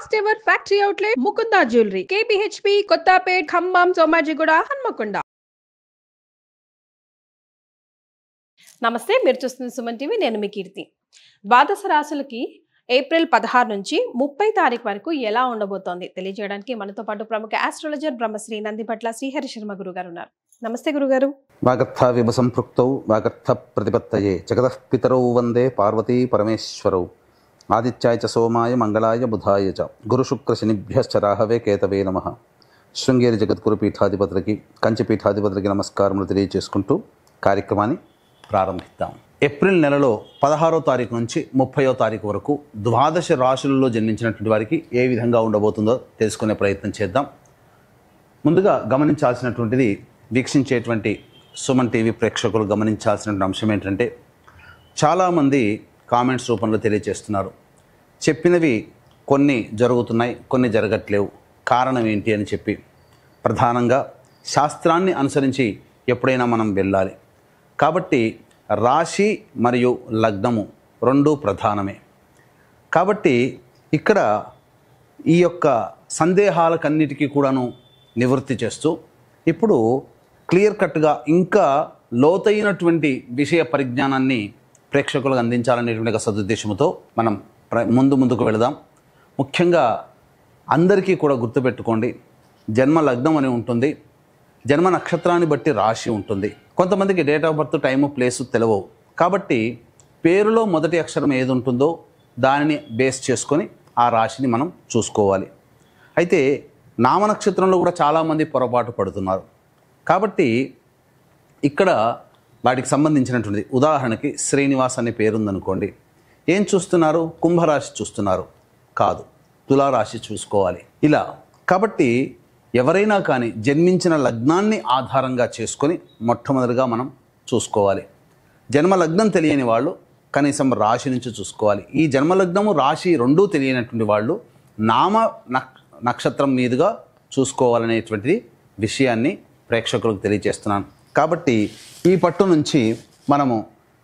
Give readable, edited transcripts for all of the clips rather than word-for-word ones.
First ever factory outlet Mukunda jewellery KPHB Kothapet Khammam Somajiguda Hanamkonda. నమస్తే, మీరు చూస్తున్న సుమన్ టీవీ. నేను మీ కీర్తి. ద్వాదశ రాశులకి ఏప్రిల్ 16 నుంచి 30 తారీఖు వరకు ఎలా ఉండబోతోంది తెలియజేయడానికి మనతో పాటు ప్రముఖ ఆస్ట్రాలజర్ బ్రహ్మశ్రీ నందిపట్ల శ్రీహరి శర్మ గురుగారు ఉన్నారు. నమస్తే గురుగారు. వాగర్థ విభ సంపృక్తౌ వాగర్థ ప్రతిపత్తయే జగతః పితరౌ వందే పార్వతీ పరమేశ్వరౌ ఆదిత్యాయ చ సోమాయ మంగళాయ బుధాయ చ గురు శుక్ర శనిభ్యశ్చ రాహవే కేతవే నమః. శృంగేరి జగద్గురు పీఠాధిపతులకి కంచి పీఠాధిపతులకి నమస్కారములు తెలియజేసుకుంటూ కార్యక్రమాన్ని ప్రారంభిద్దాం. ఏప్రిల్ నెలలో 16వ తారీఖు నుంచి 30వ తారీఖు వరకు ద్వాదశ రాశులలో జన్మించినటువంటి వారికి ఏ విధంగా ఉండబోతుందో తెలుసుకునే ప్రయత్నం చేద్దాం. ముందుగా గమనించాల్సినటువంటిది, వీక్షించేటువంటి సుమన్ టీవీ ప్రేక్షకులు గమనించాల్సినటువంటి అంశం ఏంటంటే, చాలామంది కామెంట్స్ రూపంలో తెలియజేస్తున్నారు, చెప్పినవి కొన్ని జరుగుతున్నాయి, కొన్ని జరగట్లేవు, కారణం ఏంటి అని చెప్పి. ప్రధానంగా శాస్త్రాన్ని అనుసరించి ఎప్పుడైనా మనం వెళ్ళాలి కాబట్టి రాశి మరియు లగ్నము రెండూ ప్రధానమే. కాబట్టి ఇక్కడ ఈ యొక్క సందేహాలకన్నిటికీ కూడాను నివృత్తి చేస్తూ ఇప్పుడు క్లియర్ కట్గా ఇంకా లోతైనటువంటి విషయ పరిజ్ఞానాన్ని ప్రేక్షకులకు అందించాలనేటువంటి ఒక సదుద్దేశంతో మనం ముందుకు వెళదాం. ముఖ్యంగా అందరికీ కూడా గుర్తుపెట్టుకోండి, జన్మ లగ్నం అని ఉంటుంది, జన్మ నక్షత్రాన్ని బట్టి రాశి ఉంటుంది. కొంతమందికి date of birth, time, place తెలియవు. కాబట్టి పేరులో మొదటి అక్షరం ఏది ఉంటుందో దానిని బేస్ చేసుకొని ఆ రాశిని మనం చూసుకోవాలి. అయితే నామనక్షత్రంలో కూడా చాలామంది పొరపాటు పడుతున్నారు. కాబట్టి ఇక్కడ వాటికి సంబంధించినటువంటిది, ఉదాహరణకి శ్రీనివాస్ అనే పేరుందనుకోండి, ఏం చూస్తున్నారు? కుంభరాశి చూస్తున్నారు కాదు, తులారాశి చూసుకోవాలి. ఇలా కాబట్టి ఎవరైనా కానీ జన్మించిన లగ్నాన్ని ఆధారంగా చేసుకొని మొట్టమొదటిగా మనం చూసుకోవాలి. జన్మ లగ్నం తెలియని వాళ్ళు కనీసం రాశి నుంచి చూసుకోవాలి. ఈ జన్మలగ్నము రాశి రెండూ తెలియనటువంటి వాళ్ళు నామ నక్షత్రం మీదుగా చూసుకోవాలనేటువంటిది విషయాన్ని ప్రేక్షకులకు తెలియజేస్తున్నాను. కాబట్టి ఈ పట్టు నుంచి మనము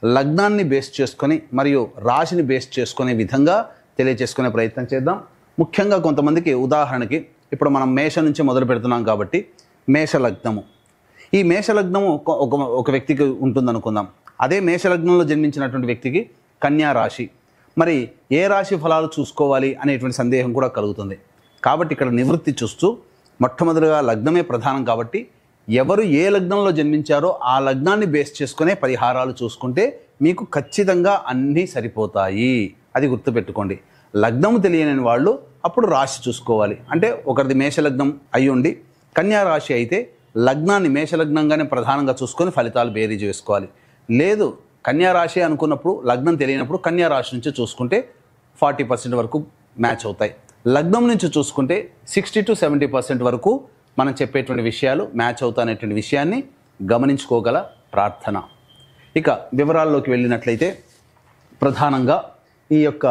లగ్నాన్ని బేస్ చేసుకొని మరియు రాశిని బేస్ చేసుకునే విధంగా తెలియజేసుకునే ప్రయత్నం చేద్దాం. ముఖ్యంగా కొంతమందికి, ఉదాహరణకి ఇప్పుడు మనం మేష నుంచి మొదలు పెడుతున్నాం కాబట్టి మేషలగ్నము, ఈ మేషలగ్నము ఒక వ్యక్తికి ఉంటుందనుకుందాం. అదే మేషలగ్నంలో జన్మించినటువంటి వ్యక్తికి కన్యా రాశి, మరి ఏ రాశి ఫలాలు చూసుకోవాలి అనేటువంటి సందేహం కూడా కలుగుతుంది. కాబట్టి ఇక్కడ నివృత్తి చూస్తూ మొట్టమొదటిగా లగ్నమే ప్రధానం కాబట్టి ఎవరు ఏ లగ్నంలో జన్మించారో ఆ లగ్నాన్ని బేస్ చేసుకునే పరిహారాలు చూసుకుంటే మీకు ఖచ్చితంగా అన్నీ సరిపోతాయి. అది గుర్తుపెట్టుకోండి. లగ్నము తెలియని వాళ్ళు అప్పుడు రాశి చూసుకోవాలి. అంటే ఒకరిది మేషలగ్నం అయి ఉండి కన్యా రాశి అయితే లగ్నాన్ని మేషలగ్నంగానే ప్రధానంగా చూసుకొని ఫలితాలు బేరీజ్ వేసుకోవాలి. లేదు కన్యా రాశి అనుకున్నప్పుడు లగ్నం తెలియనప్పుడు కన్యా రాశి నుంచి చూసుకుంటే 40% వరకు మ్యాచ్ అవుతాయి. లగ్నం నుంచి చూసుకుంటే 60 to 70% వరకు మనం చెప్పేటువంటి విషయాలు మ్యాచ్ అవుతాయనేటువంటి విషయాన్ని గమనించుకోగల ప్రార్థన. ఇక వివరాల్లోకి వెళ్ళినట్లయితే, ప్రధానంగా ఈ యొక్క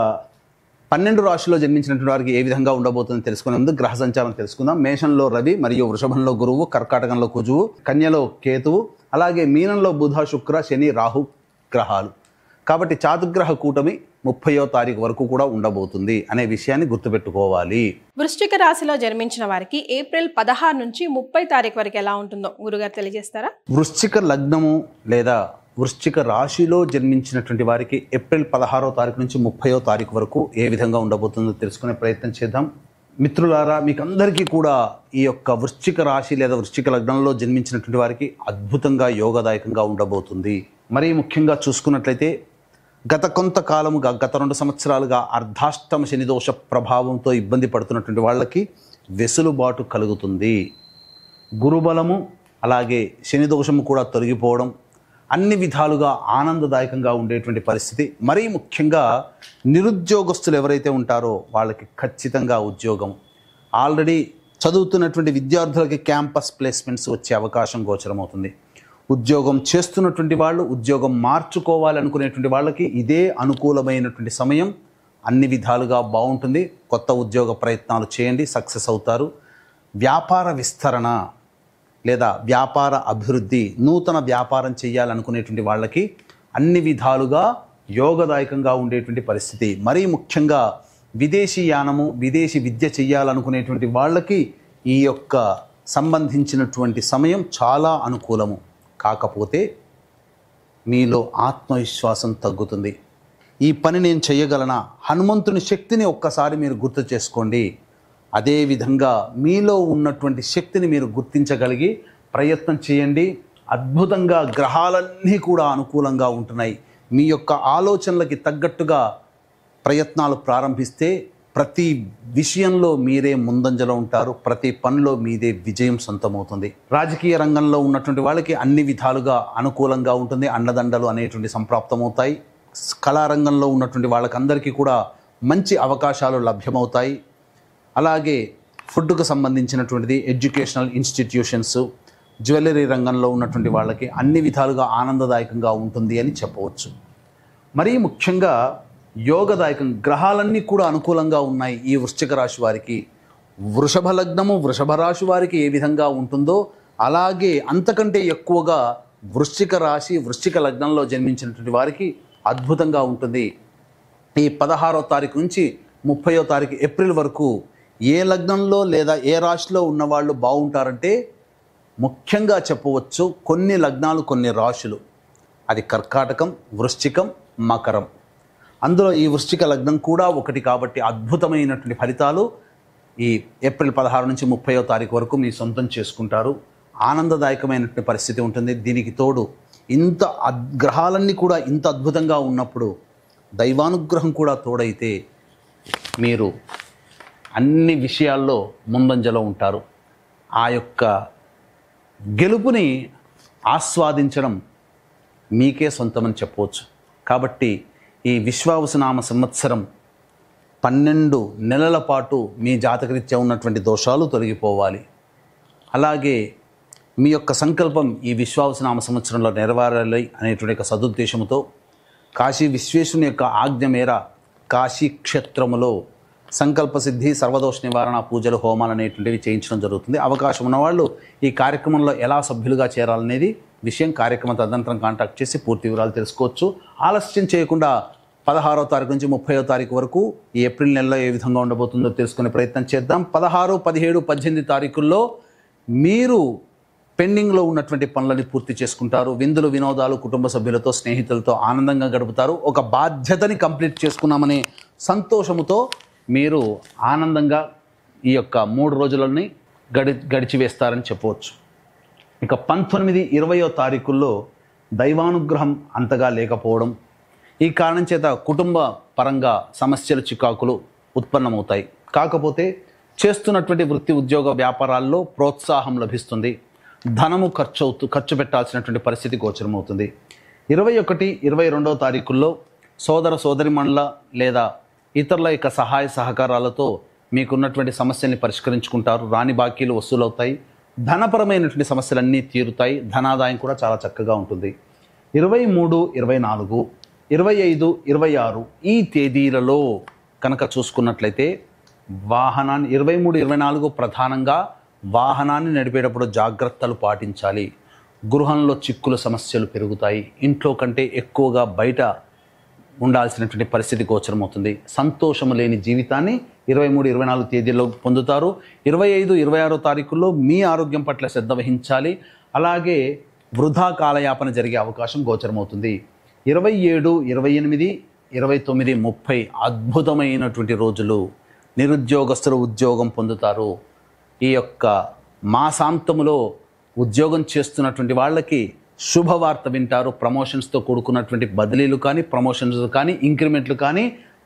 12 రాశుల్లో జన్మించినటువంటి వారికి ఏ విధంగా ఉండబోతుందో తెలుసుకునే ముందు గ్రహ సంచారం తెలుసుకుందాం. మేషంలో రవి మరియు వృషభంలో గురువు, కర్కాటకంలో కుజువు, కన్యలో కేతువు, అలాగే మీనంలో బుధ, శుక్ర, శని, రాహు గ్రహాలు. కాబట్టి చాతుర్గ్రహ కూటమి 30వ తారీఖు వరకు కూడా ఉండబోతుంది అనే విషయాన్ని గుర్తుపెట్టుకోవాలి. వృశ్చిక రాశిలో జన్మించిన వారికి ఏప్రిల్ 16 నుంచి 30 తారీఖు వరకు ఎలా ఉంటుందో గురుగారు తెలియజేస్తారా? వృశ్చిక లగ్నము లేదా వృశ్చిక రాశిలో జన్మించినటువంటి వారికి ఏప్రిల్ 16వ తారీఖు నుంచి 30వ తారీఖు వరకు ఏ విధంగా ఉండబోతుందో తెలుసుకునే ప్రయత్నం చేద్దాం. మిత్రులారా, మీకు అందరికీ కూడా ఈ యొక్క వృశ్చిక రాశి లేదా వృశ్చిక లగ్నంలో జన్మించినటువంటి వారికి అద్భుతంగా యోగదాయకంగా ఉండబోతుంది. మరీ ముఖ్యంగా చూసుకున్నట్లయితే గత కొంతకాలముగా, గత 2 సంవత్సరాలుగా అర్ధాష్టమ శనిదోష ప్రభావంతో ఇబ్బంది పడుతున్నటువంటి వాళ్ళకి వెసులుబాటు కలుగుతుంది. గురుబలము అలాగే శనిదోషము కూడా తొలగిపోవడం, అన్ని విధాలుగా ఆనందదాయకంగా ఉండేటువంటి పరిస్థితి. మరీ ముఖ్యంగా నిరుద్యోగస్తులు ఎవరైతే ఉంటారో వాళ్ళకి ఖచ్చితంగా ఉద్యోగం, ఆల్రెడీ చదువుతున్నటువంటి విద్యార్థులకి క్యాంపస్ ప్లేస్మెంట్స్ వచ్చే అవకాశం గోచరమవుతుంది. ఉద్యోగం చేస్తున్నటువంటి వాళ్ళు, ఉద్యోగం మార్చుకోవాలనుకునేటువంటి వాళ్ళకి ఇదే అనుకూలమైనటువంటి సమయం. అన్ని విధాలుగా బాగుంటుంది. కొత్త ఉద్యోగ ప్రయత్నాలు చేయండి, సక్సెస్ అవుతారు. వ్యాపార విస్తరణ లేదా వ్యాపార అభివృద్ధి, నూతన వ్యాపారం చేయాలనుకునేటువంటి వాళ్ళకి అన్ని విధాలుగా యోగదాయకంగా ఉండేటువంటి పరిస్థితి. మరీ ముఖ్యంగా విదేశీ యానము, విదేశీ విద్య చెయ్యాలనుకునేటువంటి వాళ్ళకి ఈ యొక్క సంబంధించినటువంటి సమయం చాలా అనుకూలము. కాకపోతే మీలో ఆత్మవిశ్వాసం తగ్గుతుంది. ఈ పని నేను చేయగలనా? హనుమంతుని శక్తిని ఒక్కసారి మీరు గుర్తు చేసుకోండి. అదేవిధంగా మీలో ఉన్నటువంటి శక్తిని మీరు గుర్తించగలిగి ప్రయత్నం చేయండి. అద్భుతంగా గ్రహాలన్నీ కూడా అనుకూలంగా ఉంటున్నాయి. మీ యొక్క ఆలోచనలకి తగ్గట్టుగా ప్రయత్నాలు ప్రారంభిస్తే ప్రతి విషయంలో మీరే ముందంజలో ఉంటారు. ప్రతి పనిలో మీదే విజయం సొంతమవుతుంది. రాజకీయ రంగంలో ఉన్నటువంటి వాళ్ళకి అన్ని విధాలుగా అనుకూలంగా ఉంటుంది. అండదండలు అనేటువంటి సంప్రాప్తమవుతాయి. కళారంగంలో ఉన్నటువంటి వాళ్ళకందరికీ కూడా మంచి అవకాశాలు లభ్యమవుతాయి. అలాగే ఫుడ్కు సంబంధించినటువంటిది, ఎడ్యుకేషనల్ ఇన్స్టిట్యూషన్స్, జ్యువెలరీ రంగంలో ఉన్నటువంటి వాళ్ళకి అన్ని విధాలుగా ఆనందదాయకంగా ఉంటుంది అని చెప్పవచ్చు. మరీ ముఖ్యంగా యోగదాయకం, గ్రహాలన్నీ కూడా అనుకూలంగా ఉన్నాయి ఈ వృశ్చిక రాశి వారికి. వృషభ లగ్నము వృషభ రాశి వారికి ఏ విధంగా ఉంటుందో అలాగే అంతకంటే ఎక్కువగా వృశ్చిక రాశి వృశ్చిక లగ్నంలో జన్మించినటువంటి వారికి అద్భుతంగా ఉంటుంది. ఈ 16వ తారీఖు నుంచి 30వ తారీఖు ఏప్రిల్ వరకు ఏ లగ్నంలో లేదా ఏ రాశిలో ఉన్నవాళ్ళు బాగుంటారంటే ముఖ్యంగా చెప్పవచ్చు కొన్ని లగ్నాలు, కొన్ని రాశులు. అది కర్కాటకం, వృశ్చికం, మకరం. అందులో ఈ వృశ్చిక లగ్నం కూడా ఒకటి కాబట్టి అద్భుతమైనటువంటి ఫలితాలు ఈ ఏప్రిల్ 16 నుంచి 30వ తారీఖు వరకు మీ సొంతం చేసుకుంటారు. ఆనందదాయకమైనటువంటి పరిస్థితి ఉంటుంది. దీనికి తోడు ఇంత గ్రహాలన్నీ కూడా ఇంత అద్భుతంగా ఉన్నప్పుడు దైవానుగ్రహం కూడా తోడైతే మీరు అన్ని విషయాల్లో ముందంజలో ఉంటారు. ఆ యొక్క గెలుపుని ఆస్వాదించడం మీకే సొంతమని చెప్పవచ్చు. కాబట్టి ఈ విశ్వావసునామ సంవత్సరం 12 నెలల పాటు మీ జాతకరీత్యా ఉన్నటువంటి దోషాలు తొలగిపోవాలి. అలాగే మీ యొక్క సంకల్పం ఈ విశ్వావసునామ సంవత్సరంలో నెరవేరాలి అనేటువంటి సదుద్దేశంతో కాశీ విశ్వేశ్వరుని యొక్క ఆజ్ఞ మేర కాశీ క్షేత్రములో సంకల్ప సిద్ధి, సర్వదోష నివారణ పూజలు, హోమాలు అనేటువంటివి చేయించడం జరుగుతుంది. అవకాశం ఉన్నవాళ్ళు ఈ కార్యక్రమంలో ఎలా సభ్యులుగా చేరాలనేది విషయం కార్యక్రమం తదనంతరం కాంటాక్ట్ చేసి పూర్తి వివరాలు తెలుసుకోవచ్చు. ఆలస్యం చేయకుండా 16వ తారీఖు నుంచి 30వ తారీఖు వరకు ఈ ఏప్రిల్ నెలలో ఏ విధంగా ఉండబోతుందో తెలుసుకునే ప్రయత్నం చేద్దాం. 16, 17, 18 తారీఖుల్లో మీరు పెండింగ్లో ఉన్నటువంటి పనులని పూర్తి చేసుకుంటారు. విందులు, వినోదాలు, కుటుంబ సభ్యులతో, స్నేహితులతో ఆనందంగా గడుపుతారు. ఒక బాధ్యతని కంప్లీట్ చేసుకున్నామనే సంతోషముతో మీరు ఆనందంగా ఈ యొక్క 3 రోజులని గడిచివేస్తారని చెప్పవచ్చు. ఇక 19, 20వ తారీఖుల్లో దైవానుగ్రహం అంతగా లేకపోవడం, ఈ కారణం చేత కుటుంబ పరంగా సమస్యలు, చికాకులు ఉత్పన్నమవుతాయి. కాకపోతే చేస్తున్నటువంటి వృత్తి, ఉద్యోగ, వ్యాపారాల్లో ప్రోత్సాహం లభిస్తుంది. ధనము ఖర్చు పెట్టాల్సినటువంటి పరిస్థితి గోచరమవుతుంది. 21, 22వ తారీఖుల్లో సోదర సోదరిమణుల లేదా ఇతరుల యొక్క సహాయ సహకారాలతో మీకున్నటువంటి సమస్యల్ని పరిష్కరించుకుంటారు. రాని బాకీలు వసూలవుతాయి. ధనపరమైనటువంటి సమస్యలన్నీ తీరుతాయి. ధనాదాయం కూడా చాలా చక్కగా ఉంటుంది. 23, 24, 25, 26 ఈ తేదీలలో కనుక చూసుకున్నట్లయితే వాహనాన్ని 23, 24 ప్రధానంగా వాహనాన్ని నడిపేటప్పుడు జాగ్రత్తలు పాటించాలి. గృహంలో చిక్కుల సమస్యలు పెరుగుతాయి. ఇంట్లో కంటే ఎక్కువగా బయట ఉండాల్సినటువంటి పరిస్థితి గోచరమవుతుంది. సంతోషం లేని జీవితాన్ని 23, 24 తేదీల్లో పొందుతారు. 25, 26 తారీఖుల్లో మీ ఆరోగ్యం పట్ల శ్రద్ధ వహించాలి. అలాగే వృధా కాలయాపన జరిగే అవకాశం గోచరమవుతుంది. 27, 28, 29, 30 అద్భుతమైనటువంటి రోజులు. నిరుద్యోగస్తులు ఉద్యోగం పొందుతారు. ఈ యొక్క మాసాంతములో ఉద్యోగం చేస్తున్నటువంటి వాళ్ళకి శుభవార్త వింటారు. ప్రమోషన్స్తో కూడుకున్నటువంటి బదిలీలు కానీ, ప్రమోషన్స్ కానీ, ఇంక్రిమెంట్లు కానీ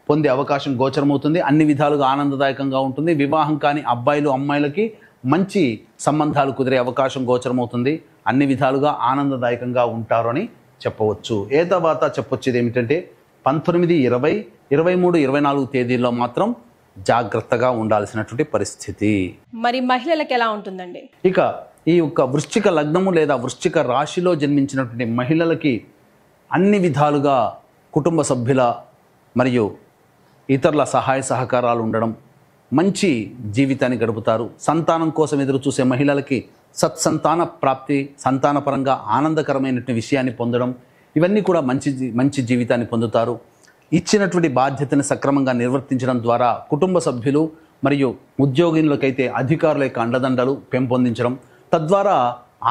పొందే అవకాశం గోచరమవుతుంది. అన్ని విధాలుగా ఆనందదాయకంగా ఉంటుంది. వివాహం కాని అబ్బాయిలు, అమ్మాయిలకి మంచి సంబంధాలు కుదిరే అవకాశం గోచరమవుతుంది. అన్ని విధాలుగా ఆనందదాయకంగా ఉంటారు అని చెప్పవచ్చు. ఏ తర్వాత చెప్పొచ్చేది ఏమిటంటే 19, 20, 23, 24 తేదీల్లో మాత్రం జాగ్రత్తగా ఉండాల్సినటువంటి పరిస్థితి. మరి మహిళలకు ఎలా ఉంటుందండి? ఇక ఈ యొక్క వృశ్చిక లగ్నము లేదా వృశ్చిక రాశిలో జన్మించినటువంటి మహిళలకి అన్ని విధాలుగా కుటుంబ సభ్యుల మరియు ఇతరుల సహాయ సహకారాలు ఉండడం, మంచి జీవితాన్ని గడుపుతారు. సంతానం కోసం ఎదురు చూసే మహిళలకి సత్సంతాన ప్రాప్తి, సంతానపరంగా ఆనందకరమైనటువంటి విషయాన్ని పొందడం, ఇవన్నీ కూడా మంచి జీవితాన్ని పొందుతారు. ఇచ్చినటువంటి బాధ్యతను సక్రమంగా నిర్వర్తించడం ద్వారా కుటుంబ సభ్యులు మరియు ఉద్యోగులకైతే అధికారుల యొక్క అండదండలు పెంపొందించడం, తద్వారా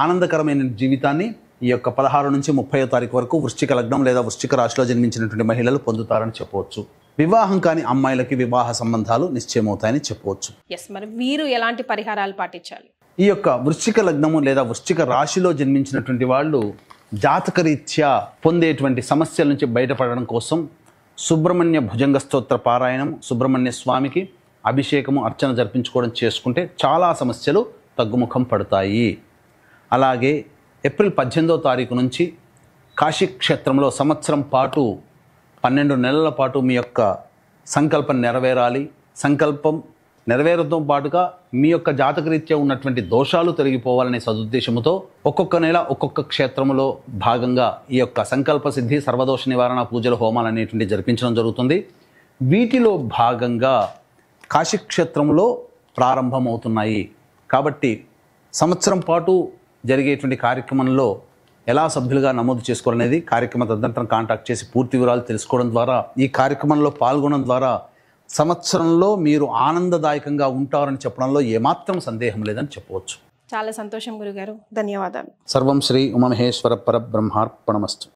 ఆనందకరమైన జీవితాన్ని ఈ యొక్క 16 నుంచి 30వ తారీఖు వరకు వృశ్చిక లగ్నం లేదా వృశ్చిక రాశిలో జన్మించినటువంటి మహిళలు పొందుతారని చెప్పవచ్చు. వివాహం కాని అమ్మాయిలకి వివాహ సంబంధాలు నిశ్చయమవుతాయని చెప్పవచ్చు. మరి వీరు ఎలాంటి పరిహారాలు పాటించాలి? ఈ యొక్క వృశ్చిక లగ్నము లేదా వృశ్చిక రాశిలో జన్మించినటువంటి వాళ్ళు జాతకరీత్యా పొందేటువంటి సమస్యల నుంచి బయటపడడం కోసం సుబ్రహ్మణ్య భుజంగ స్తోత్ర పారాయణం, సుబ్రహ్మణ్య స్వామికి అభిషేకము, అర్చన జరిపించుకోవడం చేసుకుంటే చాలా సమస్యలు తగ్గుముఖం పడతాయి. అలాగే ఏప్రిల్ 18వ తారీఖు నుంచి కాశీ క్షేత్రంలో సంవత్సరం పాటు 12 నెలల పాటు మీ యొక్క సంకల్పం నెరవేరాలి. సంకల్పం నెరవేరడంతో పాటుగా మీ యొక్క జాతకరీత్యా ఉన్నటువంటి దోషాలు తొలగిపోవాలనే సదుద్దేశంతో ఒక్కొక్క నెల ఒక్కొక్క క్షేత్రములో భాగంగా ఈ యొక్క సంకల్ప సిద్ధి, సర్వదోష నివారణ పూజలు, హోమాలు అనేటువంటి జరిపించడం జరుగుతుంది. వీటిలో భాగంగా కాశీ క్షేత్రంలో ప్రారంభమవుతున్నాయి. కాబట్టి సంవత్సరం పాటు జరిగేటువంటి కార్యక్రమంలో ఎలా సభ్యులుగా నమోదు చేసుకోవాలనేది కార్యక్రమ తదనంతరం కాంటాక్ట్ చేసి పూర్తి వివరాలు తెలుసుకోవడం ద్వారా, ఈ కార్యక్రమంలో పాల్గొనడం ద్వారా సంవత్సరంలో మీరు ఆనందదాయకంగా ఉంటారని చెప్పడంలో ఏమాత్రం సందేహం లేదని చెప్పవచ్చు. చాలా సంతోషం గురుగారు, ధన్యవాదాలు. సర్వం శ్రీ ఉమామహేశ్వర పరబ్రహ్మార్పణమస్తు.